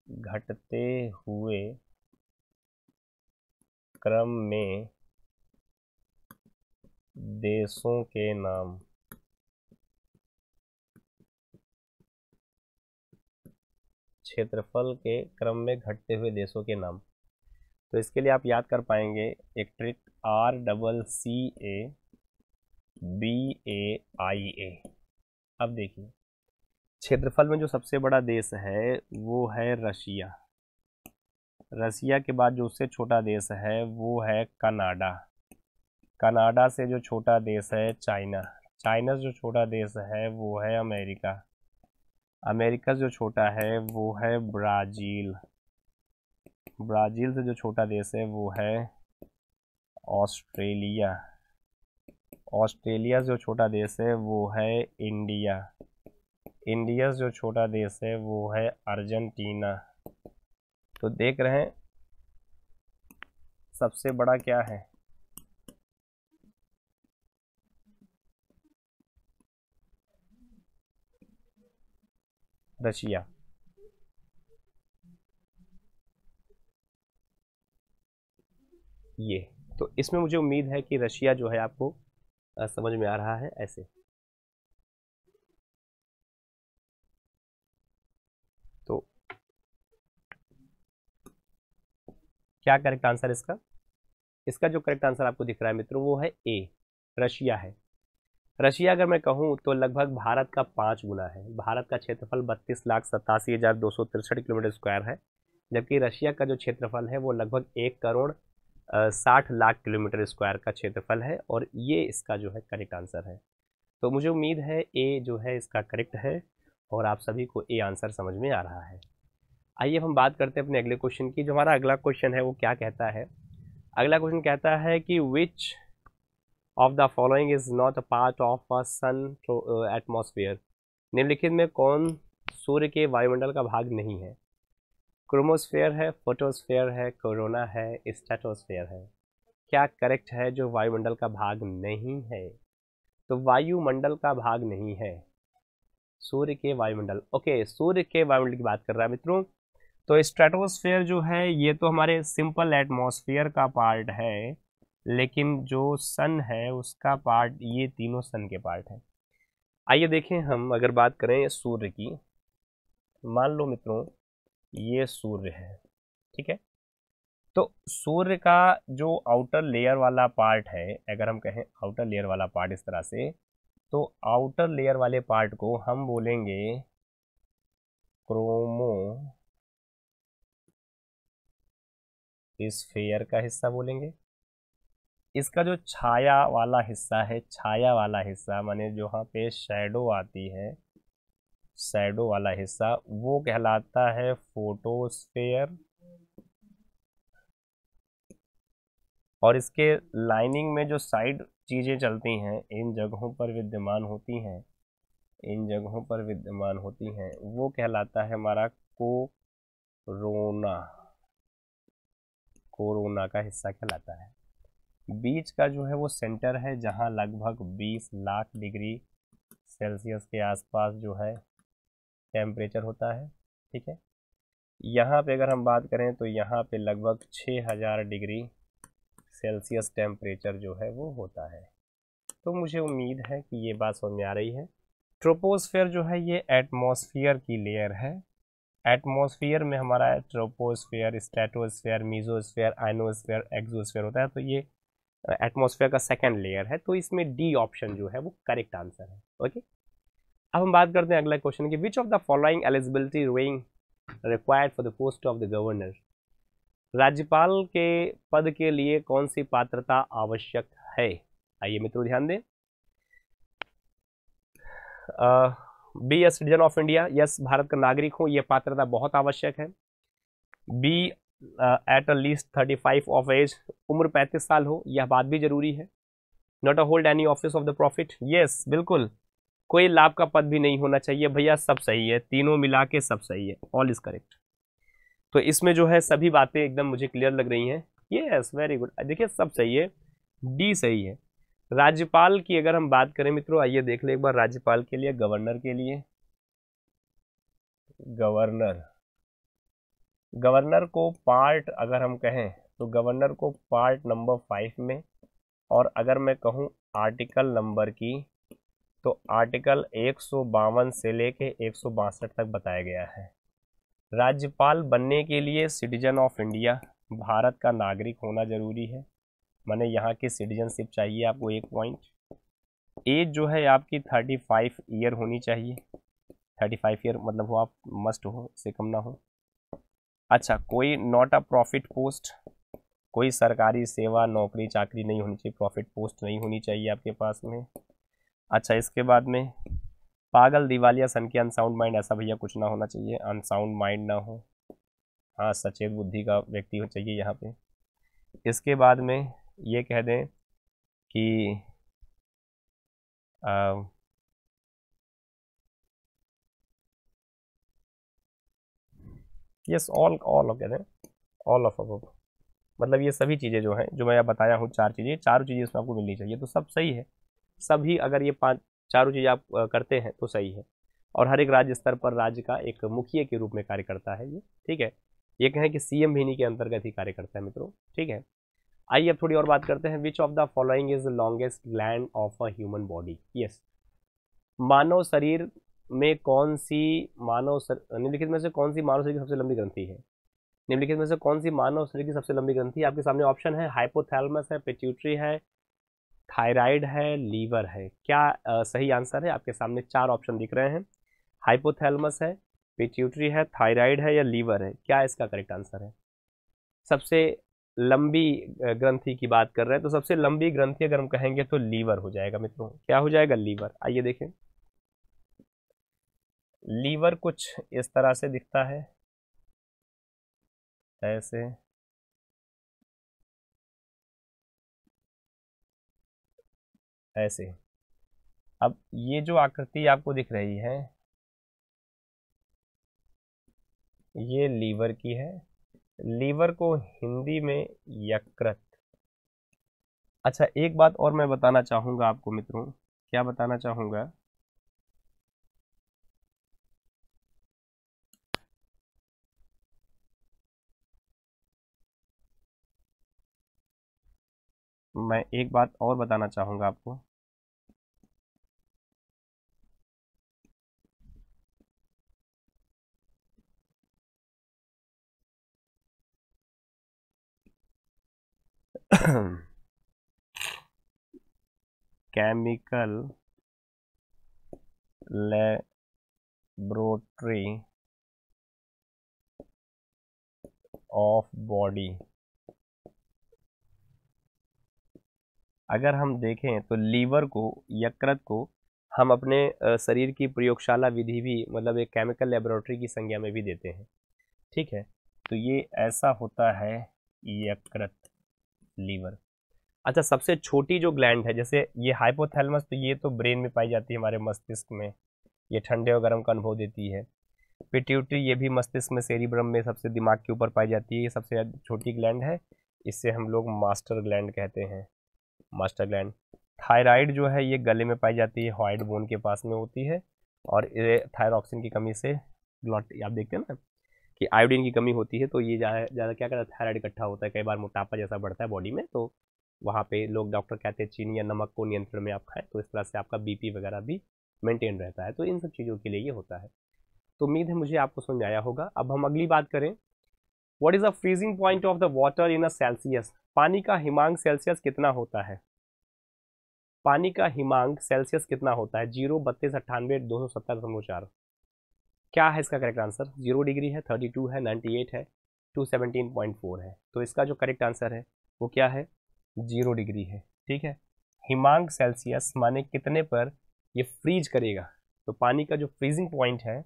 घटते हुए क्रम में देशों के नाम। क्षेत्रफल के क्रम में घटते हुए देशों के नाम। तो इसके लिए आप याद कर पाएंगे एक ट्रिक, RCCA BAIA। अब देखिए, क्षेत्रफल में जो सबसे बड़ा देश है वो है रशिया। रशिया के बाद जो उससे छोटा देश है वो है कनाडा। कनाडा से जो छोटा देश है चाइना। चाइना से जो छोटा देश है वो है अमेरिका। अमेरिका से जो छोटा है वो है ब्राज़ील। ब्राज़ील से जो छोटा देश है वो है ऑस्ट्रेलिया। ऑस्ट्रेलिया से जो छोटा देश है वो है इंडिया। इंडिया से जो छोटा देश है वो है अर्जेंटीना। तो देख रहे हैं सबसे बड़ा क्या है? रशिया। ये तो इसमें मुझे उम्मीद है कि रशिया जो है आपको समझ में आ रहा है। ऐसे तो क्या करेक्ट आंसर इसका? इसका जो करेक्ट आंसर आपको दिख रहा है मित्रों वो है ए, रशिया है। रशिया अगर मैं कहूँ तो लगभग भारत का 5 गुना है। भारत का क्षेत्रफल 32,87,263 किलोमीटर स्क्वायर है, जबकि रशिया का जो क्षेत्रफल है वो लगभग 1,60,00,000 किलोमीटर स्क्वायर का क्षेत्रफल है, और ये इसका जो है करेक्ट आंसर है। तो मुझे उम्मीद है ए जो है इसका करेक्ट है, और आप सभी को ए आंसर समझ में आ रहा है। आइए हम बात करते हैं अपने अगले क्वेश्चन की। जो हमारा अगला क्वेश्चन है वो क्या कहता है? अगला क्वेश्चन कहता है कि which of the following is not a part of a sun atmosphere? निम्नलिखित में कौन सूर्य के वायुमंडल का भाग नहीं है? क्रोमोस्फेयर है, फोटोस्फेयर है, कोरोना है, स्ट्रेटोस्फेयर है? क्या करेक्ट है जो वायुमंडल का भाग नहीं है? तो वायुमंडल का भाग नहीं है, सूर्य के वायुमंडल। ओके, सूर्य के वायुमंडल की बात कर रहा है मित्रों। तो स्ट्रेटोस्फेयर जो है ये तो हमारे सिंपल एटमॉस्फेयर का पार्ट है, लेकिन जो सन है उसका पार्ट, ये तीनों सन के पार्ट है। आइए देखें, हम अगर बात करें सूर्य की, मान लो मित्रों ये सूर्य है, ठीक है। तो सूर्य का जो आउटर लेयर वाला पार्ट है, अगर हम कहें आउटर लेयर वाला पार्ट इस तरह से, तो आउटर लेयर वाले पार्ट को हम बोलेंगे क्रोमोस्फेयर का हिस्सा बोलेंगे। इसका जो छाया वाला हिस्सा है, छाया वाला हिस्सा माने जहाँ पे शैडो आती है, शैडो वाला हिस्सा, वो कहलाता है फोटोस्फेयर। और इसके लाइनिंग में जो साइड चीज़ें चलती हैं, इन जगहों पर विद्यमान होती हैं, इन जगहों पर विद्यमान होती हैं, वो कहलाता है हमारा कोरोना। कोरोना का हिस्सा कहलाता है। बीच का जो है वो सेंटर है, जहाँ लगभग 20 लाख डिग्री सेल्सियस के आसपास जो है टेम्परेचर होता है। ठीक है, यहाँ पे अगर हम बात करें तो यहाँ पे लगभग 6000 डिग्री सेल्सियस टेम्परेचर जो है वो होता है। तो मुझे उम्मीद है कि ये बात समझ में आ रही है। ट्रोपोस्फेयर जो है ये एटमॉस्फेयर की लेयर है। एटमॉस्फेयर में हमारा troposphere, stratosphere, mesosphere, ionosphere, exosphere होता है। तो ये एटमॉस्फेयर का सेकंड लेयर है। तो इसमें डी ऑप्शन जो है वो करेक्ट आंसर है। ओके, अब हम बात करते हैं अगला क्वेश्चन की, which of the following eligibility rowing required for the post of the governor. राज्यपाल के पद के लिए कौन सी पात्रता आवश्यक है? आइए मित्रों ध्यान दें। Be a citizen of India, yes Bharat का नागरिक हूं, यह पात्रता बहुत आवश्यक है। Be at least 35 of age, उम्र 35 साल हो, यह बात भी जरूरी है। Not a hold any office of the profit, yes बिल्कुल, कोई लाभ का पद भी नहीं होना चाहिए। भैया सब सही है, तीनों मिला के सब सही है, ऑल इज करेक्ट। तो इसमें जो है सभी बातें एकदम मुझे क्लियर लग रही हैं। यस वेरी गुड, देखिए सब सही है, डी सही है। राज्यपाल की अगर हम बात करें मित्रों, आइए देख ले एक बार राज्यपाल के लिए, गवर्नर के लिए, गवर्नर, गवर्नर को पार्ट अगर हम कहें तो गवर्नर को पार्ट नंबर 5 में, और अगर मैं कहूं आर्टिकल नंबर की, तो आर्टिकल 152 से लेके 162 तक बताया गया है। राज्यपाल बनने के लिए सिटीजन ऑफ इंडिया, भारत का नागरिक होना जरूरी है, माने यहाँ की सिटीजनशिप चाहिए आपको 1 पॉइंट। एज जो है आपकी 35 ईयर होनी चाहिए, 35 ईयर मतलब हो आप, मस्ट हो, इससे कम ना हो। अच्छा, कोई नॉट अ प्रॉफिट पोस्ट, कोई सरकारी सेवा नौकरी चाकरी नहीं होनी चाहिए, प्रॉफिट पोस्ट नहीं होनी चाहिए आपके पास में। अच्छा, इसके बाद में पागल, दिवालिया, सन के अनसाउंड माइंड, ऐसा भैया कुछ ना होना चाहिए, अनसाउंड माइंड ना हो, हाँ सचेत बुद्धि का व्यक्ति हो चाहिए यहाँ पे। इसके बाद में ये कह दें कि यस ऑल कह दें, ऑल ऑफ अबव, मतलब ये सभी चीज़ें जो हैं, जो मैं बताया हूँ, 4 चीज़ें, चारों चीज़ें इसमें आपको मिलनी चाहिए। तो सब सही है, सभी अगर ये 5 चारों चीज़ें आप करते हैं तो सही है। और हर एक राज्य स्तर पर राज्य का एक मुखिया के रूप में कार्य करता है ये। ठीक है, ये कहें कि सीएम भी इन्हीं के अंतर्गत ही कार्य करता है मित्रों। ठीक है, आइए अब थोड़ी और बात करते हैं। Which of the following is the longest gland of a human body? Yes, मानव शरीर में कौन सी निम्नलिखित में से कौन सी मानव शरीर की सबसे लंबी ग्रंथि है? निम्नलिखित में से कौन सी मानव शरीर की सबसे लंबी ग्रंथि? आपके सामने ऑप्शन है, हाइपोथैलेमस है, पिट्यूटरी है, थायराइड है, लीवर है। क्या सही आंसर है? आपके सामने 4 ऑप्शन दिख रहे हैं, हाइपोथैलेमस है, पिट्यूटरी है, थायराइड है या लीवर है। क्या इसका करेक्ट आंसर है? सबसे लंबी ग्रंथि की बात कर रहे हैं, तो सबसे लंबी ग्रंथि अगर हम कहेंगे तो लीवर हो जाएगा मित्रों। क्या हो जाएगा? लीवर। आइए देखें, लीवर कुछ इस तरह से दिखता है, ऐसे, ऐसे। अब ये जो आकृति आपको दिख रही है, ये लीवर की है। लीवर को हिंदी में यकृत। अच्छा, एक बात और मैं बताना चाहूंगा आपको मित्रों। क्या बताना चाहूंगा? मैं एक बात और बताना चाहूंगा आपको। केमिकल लेबोरेटरी ऑफ बॉडी अगर हम देखें तो लीवर को, यकृत को हम अपने शरीर की प्रयोगशाला विधि भी, मतलब एक केमिकल लेबोरेटरी की संज्ञा में भी देते हैं। ठीक है, तो ये ऐसा होता है यकृत, लीवर। अच्छा, सबसे छोटी जो ग्लैंड है, जैसे ये हाइपोथैलेमस, तो ये तो ब्रेन में पाई जाती है, हमारे मस्तिष्क में, ये ठंडे और गर्म का अनुभव देती है। पिट्यूटरी, ये भी मस्तिष्क में, सेरिब्रम में सबसे दिमाग के ऊपर पाई जाती है, ये सबसे छोटी ग्लैंड है, इससे हम लोग मास्टर ग्लैंड कहते हैं, मास्टर ग्लैंड। थायराइड जो है ये गले में पाई जाती है, हॉइड बोन के पास में होती है, और ये थायरॉक्सिन की कमी से आप देखते हैं ना कि आयोडीन की कमी होती है, तो ये ज़्यादा क्या करता है, थायराइड इकट्ठा होता है, कई बार मोटापा जैसा बढ़ता है बॉडी में, तो वहाँ पे लोग, डॉक्टर कहते हैं चीनी या नमक को नियंत्रण में आप खाएं, तो इस तरह से आपका बीपी वगैरह भी मेंटेन रहता है। तो इन सब चीज़ों के लिए ये होता है। तो उम्मीद है मुझे आपको समझ आया होगा। अब हम अगली बात करें, what is the freezing point of the water in a Celsius. पानी का हिमांक सेल्सियस कितना होता है? पानी का हिमांक सेल्सियस कितना होता है? 0, 32, 98, 270.4। क्या है इसका करेक्ट आंसर? 0 डिग्री है, 32 है, 98 है, 217.4 है। तो इसका जो करेक्ट आंसर है वो क्या है? 0 डिग्री है। ठीक है, हिमांक सेल्सियस माने कितने पर ये फ्रीज करेगा। तो पानी का जो फ्रीजिंग पॉइंट है,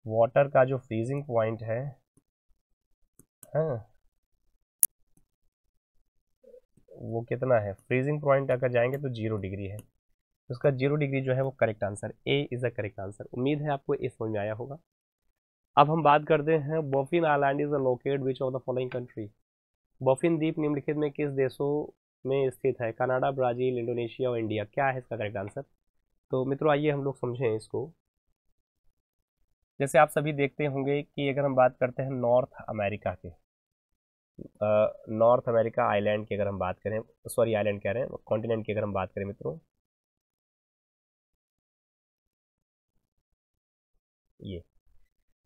वाटर का जो फ्रीजिंग पॉइंट है, हाँ, वो कितना है? फ्रीजिंग पॉइंट अगर जाएंगे तो 0 डिग्री है, तो उसका 0 डिग्री जो है वो correct answer, A is a correct answer. उम्मीद है आपको ये समझ में आया होगा। अब हम बात करते हैं, Baffin island is located which of the following country. Baffin द्वीप निम्नलिखित में किस देशों में स्थित है? कनाडा, ब्राजील, इंडोनेशिया और इंडिया। क्या है इसका करेक्ट आंसर? तो मित्रों आइए हम लोग समझें इसको। जैसे आप सभी देखते होंगे कि अगर हम बात करते हैं नॉर्थ अमेरिका के, नॉर्थ अमेरिका आइलैंड की अगर हम बात करें, सॉरी आइलैंड कह रहे हैं, कॉन्टिनेंट की अगर हम बात करें मित्रों, ये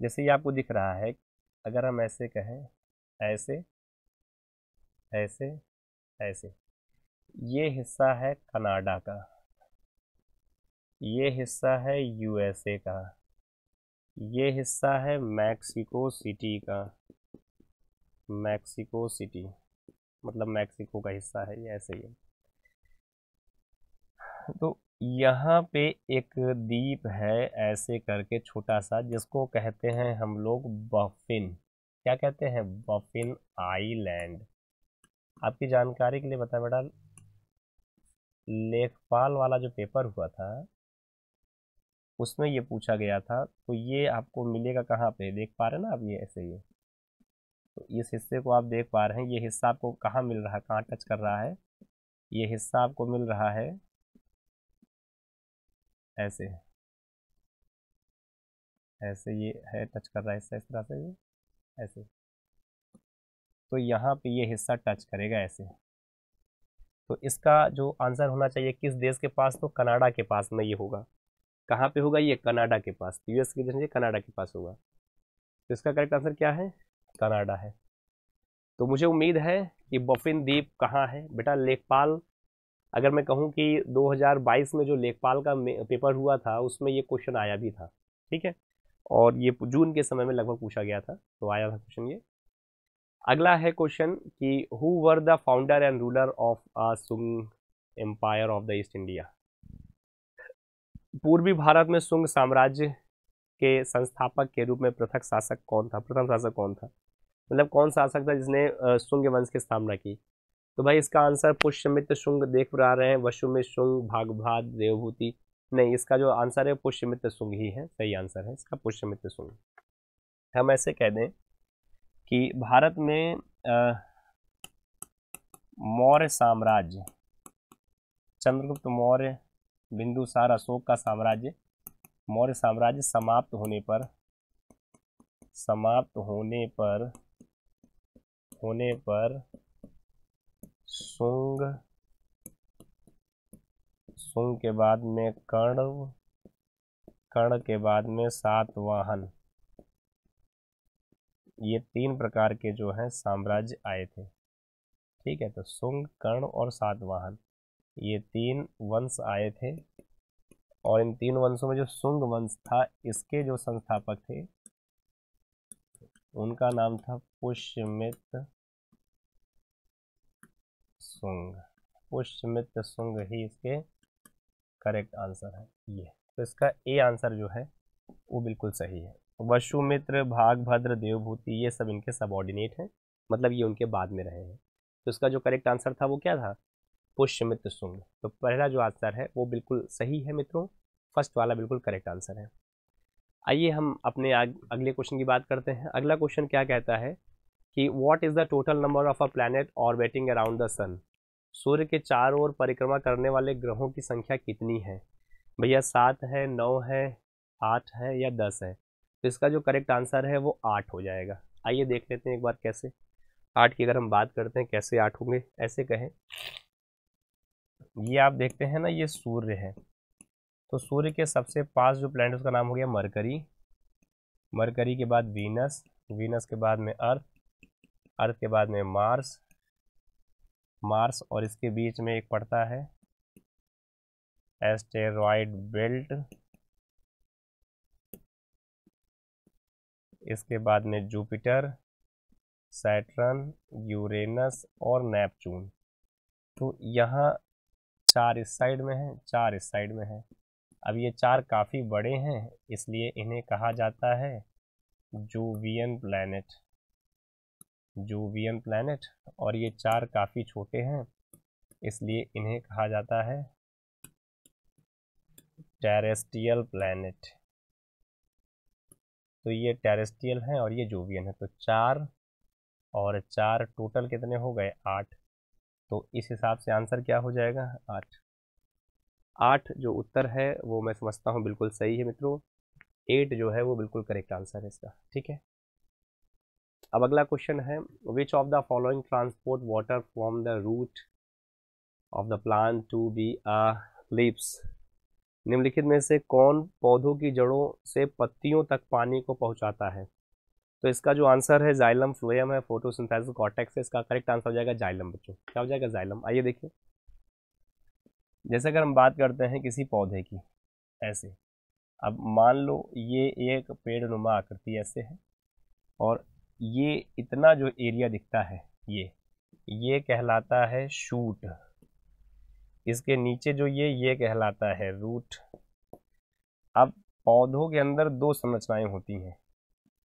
जैसे ये आपको दिख रहा है, अगर हम ऐसे कहें, ऐसे, ऐसे, ऐसे, ये हिस्सा है कनाडा का, ये हिस्सा है यूएसए का, ये हिस्सा है मैक्सिको सिटी का, मैक्सिको सिटी मतलब मैक्सिको का हिस्सा है ये, ऐसे ही। तो यहाँ पे एक द्वीप है ऐसे करके छोटा सा, जिसको कहते हैं हम लोग बफिन। क्या कहते हैं? बफिन आइलैंड। आपकी जानकारी के लिए बता बेटा, लेखपाल वाला जो पेपर हुआ था उसमें ये पूछा गया था, तो ये आपको मिलेगा कहाँ पे? देख पा रहे हैं ना आप, ये ऐसे ही। तो इस हिस्से को आप देख पा रहे हैं, ये हिस्सा आपको कहाँ मिल रहा है, कहाँ टच कर रहा है? ये हिस्सा आपको मिल रहा है ऐसे, ऐसे ये है, टच कर रहा है इस तरह से, ये ऐसे। तो यहाँ पे ये हिस्सा टच करेगा ऐसे। तो इसका जो आंसर होना चाहिए किस देश के पास? तो कनाडा के पास में ये होगा। कहाँ पे होगा? ये कनाडा के पास, यूएस की जगह कनाडा के पास होगा। तो इसका करेक्ट आंसर क्या है? कनाडा है। तो मुझे उम्मीद है कि बफिन द्वीप कहाँ है बेटा? लेखपाल, अगर मैं कहूँ कि 2022 में जो लेखपाल का पेपर हुआ था उसमें ये क्वेश्चन आया भी था। ठीक है, और ये जून के समय में लगभग पूछा गया था, तो आया था क्वेश्चन ये। अगला है क्वेश्चन कि who were the founder and ruler of Sunga empire of the east India. पूर्वी भारत में सुंग साम्राज्य के संस्थापक के रूप में पृथक शासक कौन था? प्रथम शासक कौन था, मतलब कौन शासक था जिसने सुंग वंश की स्थापना की? तो भाई इसका आंसर पुष्यमित्र शुंग देख पा रहे हैं, वसुमित्र शुंग, भागभ्रात, देवभूति। नहीं, इसका जो आंसर है पुष्यमित्र शुंग ही है, सही आंसर है इसका पुष्यमित्र शुंग। हम ऐसे कह दें कि भारत में मौर्य साम्राज्य, चंद्रगुप्त मौर्य, बिंदुसार, अशोक का साम्राज्य, मौर्य साम्राज्य समाप्त होने पर, समाप्त होने पर शुंग, शुंग के बाद में कर्ण, कर्ण के बाद में सातवाहन, ये 3 प्रकार के जो हैं साम्राज्य आए थे। ठीक है, तो शुंग, कर्ण और सातवाहन, ये 3 वंश आए थे, और इन 3 वंशों में जो शुंग वंश था इसके जो संस्थापक थे उनका नाम था पुष्यमित्र शुंग। पुष्यमित्र शुंग ही इसके करेक्ट आंसर है ये। तो इसका ए आंसर जो है वो बिल्कुल सही है। वसुमित्र, भागभद्र, देवभूति ये सब इनके सबऑर्डिनेट हैं, मतलब ये उनके बाद में रहे हैं। तो इसका जो करेक्ट आंसर था वो क्या था? पुष्यमित्र शुंग। तो पहला जो आंसर है वो बिल्कुल सही है मित्रों, फर्स्ट वाला बिल्कुल करेक्ट आंसर है। आइए हम अपने अगले क्वेश्चन की बात करते हैं। अगला क्वेश्चन क्या कहता है कि what is the total number of a planet orbiting around the sun. सूर्य के चारों ओर परिक्रमा करने वाले ग्रहों की संख्या कितनी है? भैया 7 है, 9 है, 8 है या 10 है? तो इसका जो करेक्ट आंसर है वो 8 हो जाएगा। आइए देख लेते हैं एक बार कैसे 8 की अगर हम बात करते हैं कैसे 8 होंगे। ऐसे कहें, ये आप देखते हैं ना, ये सूर्य है, तो सूर्य के सबसे पास जो प्लैनेट उसका नाम हो गया मरकरी, मरकरी के बाद वीनस, वीनस के बाद में अर्थ, अर्थ के बाद में मार्स, मार्स और इसके बीच में एक पड़ता है एस्टेरॉयड बेल्ट, इसके बाद में जुपिटर, सैटर्न, यूरेनस और नेपच्यून। तो यहाँ 4 इस साइड में है, 4 इस साइड में है। अब ये 4 काफ़ी बड़े हैं, इसलिए इन्हें कहा जाता है जोवियन प्लैनेट, जोवियन प्लैनेट। और ये 4 काफ़ी छोटे हैं, इसलिए इन्हें कहा जाता है टेरेस्ट्रियल प्लैनेट। तो ये टेरेस्ट्रियल हैं और ये जोवियन है। तो 4 और 4 टोटल कितने हो गए? 8। तो इस हिसाब से आंसर क्या हो जाएगा? 8। 8 जो उत्तर है वो मैं समझता हूँ बिल्कुल सही है मित्रों। 8 जो है वो बिल्कुल करेक्ट आंसर है इसका। ठीक है, अब अगला क्वेश्चन है which of the following transport water from the root of the plant to be a leaves. निम्नलिखित में से कौन पौधों की जड़ों से पत्तियों तक पानी को पहुंचाता है? तो इसका जो आंसर है जाइलम, फ्लोएम है, फोटोसिंथेसिस, कॉर्टेक्स है। इसका करेक्ट आंसर हो जाएगा जाइलम बच्चों। क्या हो जाएगा? जाइलम। आइए देखिए, जैसे अगर हम बात करते हैं किसी पौधे की, ऐसे अब मान लो ये एक पेड़ नुमा आकृति ऐसे है और ये इतना जो एरिया दिखता है ये कहलाता है शूट, इसके नीचे जो ये कहलाता है रूट। अब पौधों के अंदर 2 संरचनाएं होती हैं,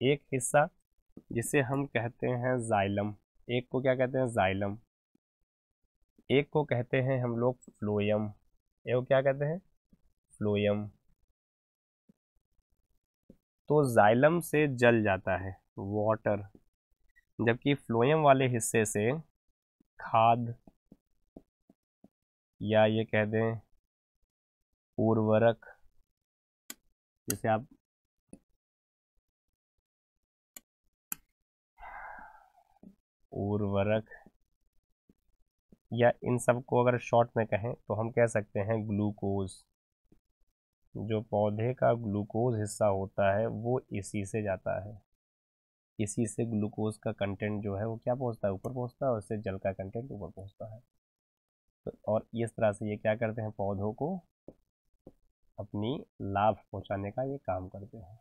एक हिस्सा जिसे हम कहते हैं जाइलम, एक को क्या कहते हैं? जाइलम। एक को कहते हैं हम लोग फ्लोएम, एक को क्या कहते हैं? फ्लोएम। तो जाइलम से जल जाता है वाटर, जबकि फ्लोएम वाले हिस्से से खाद या ये कह दें उर्वरक, जैसे आप उर्वरक या इन सब को अगर शॉर्ट में कहें तो हम कह सकते हैं ग्लूकोज। जो पौधे का ग्लूकोज हिस्सा होता है वो इसी से जाता है, इसी से ग्लूकोज का कंटेंट जो है वो क्या पहुंचता है? ऊपर पहुंचता है, और इससे जल का कंटेंट ऊपर पहुंचता है। तो और इस तरह से ये क्या करते हैं? पौधों को अपनी लाभ पहुंचाने का ये काम करते हैं।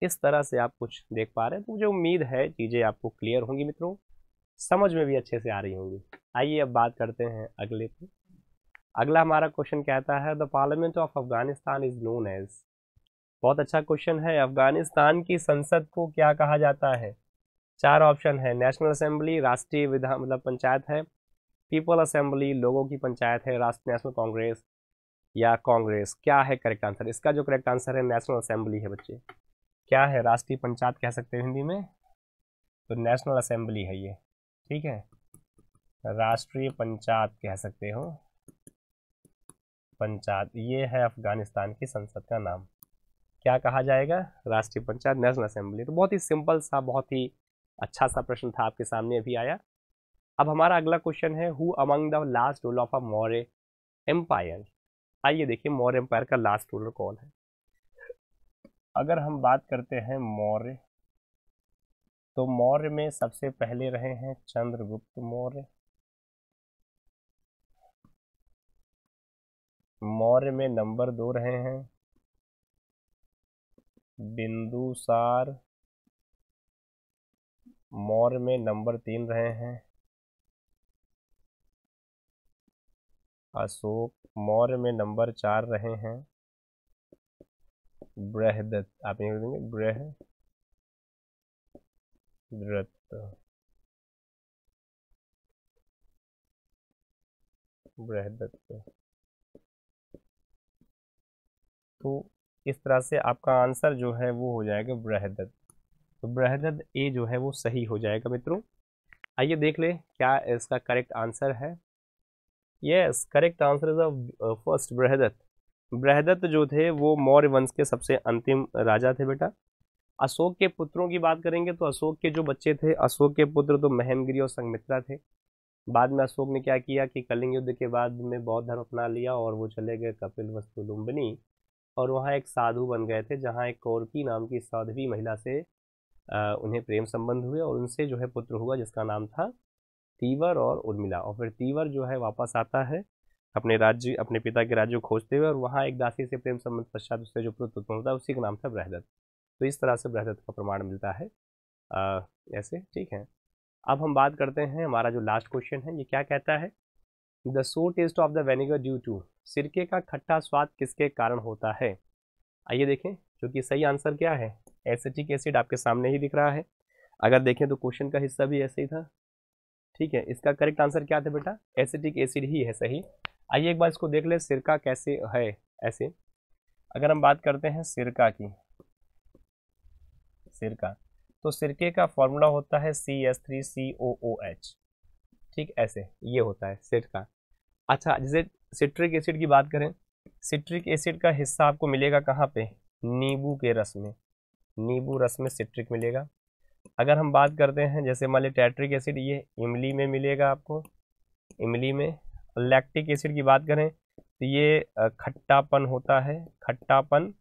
इस तरह से आप कुछ देख पा रहे हैं, तो मुझे उम्मीद है चीज़ें आपको क्लियर होंगी मित्रों, समझ में भी अच्छे से आ रही होंगी। आइए अब बात करते हैं अगले पे। अगला हमारा क्वेश्चन कहता है the parliament of Afghanistan is known as. बहुत अच्छा क्वेश्चन है। अफगानिस्तान की संसद को क्या कहा जाता है? 4 ऑप्शन है, नेशनल असेंबली, राष्ट्रीय विधान मतलब पंचायत है, पीपल असेंबली लोगों की पंचायत है, राष्ट्रीय नेशनल कांग्रेस या कांग्रेस। क्या है करेक्ट आंसर? इसका जो करेक्ट आंसर है नेशनल असेंबली है बच्चे। क्या है? राष्ट्रीय पंचायत कह सकते हैं हिंदी में, तो नेशनल असेंबली है ये। ठीक है, राष्ट्रीय पंचायत कह सकते हो, पंचायत। ये है अफगानिस्तान की संसद का नाम। क्या कहा जाएगा? राष्ट्रीय पंचायत, नेशनल असेंबली। तो बहुत ही सिंपल सा, बहुत ही अच्छा सा प्रश्न था, आपके सामने अभी आया। अब हमारा अगला क्वेश्चन है who among the last ruler of a Maurya empire. आइए देखिए मौर्य एम्पायर का लास्ट रूलर कौन है। अगर हम बात करते हैं मौर्य, तो मौर्य में सबसे पहले रहे हैं चंद्रगुप्त मौर्य। मौर्य में नंबर 2 रहे हैं बिंदुसार मौर्य में नंबर 3 रहे हैं, अशोक मौर्य में नंबर 4 रहे हैं, बृहदत्त आप यही देंगे बृहदत्त, बृहदत्त। तो इस तरह से आपका आंसर जो है वो हो जाएगा बृहदत्त। तो बृहदत्त ए जो है वो सही हो जाएगा मित्रों। आइए देख ले क्या इसका करेक्ट आंसर है। Yes, correct answer is first Brihadatta. Brihadatta जो थे वो मौर्य वंश के सबसे अंतिम राजा थे बेटा। अशोक के पुत्रों की बात करेंगे तो अशोक के जो बच्चे थे, अशोक के पुत्र तो महेंद्रगिरि और संघमित्रा थे। बाद में अशोक ने क्या किया कि कलिंग युद्ध के बाद में बौद्ध धर्म अपना लिया और वो चले गए कपिलवस्तु लुम्बिनी और वहाँ एक साधु बन गए थे, जहाँ एक कौरकी नाम की साध्वी महिला से उन्हें प्रेम संबंध हुए और उनसे जो है पुत्र हुआ जिसका नाम था तीवर और उर्मिला। और फिर तीवर जो है वापस आता है अपने राज्य, अपने पिता के राज्य को खोजते हुए और वहाँ एक दासी से प्रेम संबंध पश्चात उससे जो पुत्र उत्पन्न होता है उसी का नाम था बृहदत्त। तो इस तरह से बृहदत्त का प्रमाण मिलता है ऐसे। ठीक है, अब हम बात करते हैं हमारा जो लास्ट क्वेश्चन है, ये क्या कहता है, the sour taste of the vinegar due to, सिरके का खट्टा स्वाद किसके कारण होता है। आइए देखें, क्योंकि सही आंसर क्या है, एसिटिक एसिड आपके सामने ही दिख रहा है। अगर देखें तो क्वेश्चन का हिस्सा भी ऐसे ही था। ठीक है, इसका करेक्ट आंसर क्या था बेटा, एसिटिक एसिड ही है सही। आइए एक बार इसको देख ले, सिरका कैसे है। ऐसे अगर हम बात करते हैं सिरका की, सिरका तो सिरके का फॉर्मूला होता है CH3COOH। ठीक, ऐसे ये होता है सिरका। अच्छा, जैसे सिट्रिक एसिड की बात करें, सिट्रिक एसिड का हिस्सा आपको मिलेगा कहाँ पे, नींबू के रस में, नींबू रस में सिट्रिक मिलेगा। अगर हम बात करते हैं जैसे मान लीजिए टैट्रिक एसिड, ये इमली में मिलेगा आपको, इमली में। लैक्टिक एसिड की बात करें तो ये खट्टापन होता है, खट्टापन,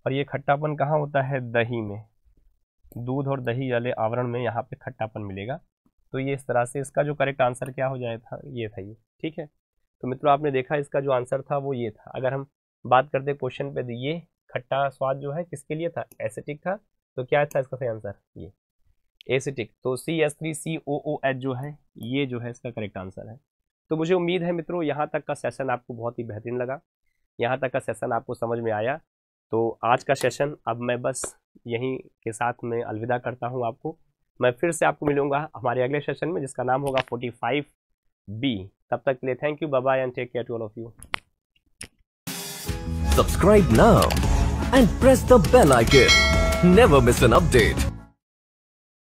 और ये खट्टापन कहाँ होता है, दही में, दूध और दही वाले आवरण में यहाँ पे खट्टापन मिलेगा। तो ये इस तरह से इसका जो करेक्ट आंसर क्या हो जाए था, ये था ये। ठीक है, तो मित्रों आपने देखा इसका जो आंसर था वो ये था। अगर हम बात करते क्वेश्चन पे, ये खट्टा स्वाद जो है किसके लिए था, एसिटिक था, तो क्या था इसका सही आंसर, ये एसिटिक। तो CH3COOH जो है ये जो है इसका करेक्ट आंसर है। तो मुझे उम्मीद है मित्रों यहाँ तक का सेशन आपको बहुत ही बेहतरीन लगा, यहाँ तक का सेशन आपको समझ में आया। तो आज का सेशन अब मैं बस यहीं के साथ में अलविदा करता हूँ आपको। मैं फिर से आपको मिलूंगा हमारे अगले सेशन में जिसका नाम होगा 45B। तब तक के लिए thank you, bye bye and take care to all of you. Subscribe now and press the bell icon. Never miss an update.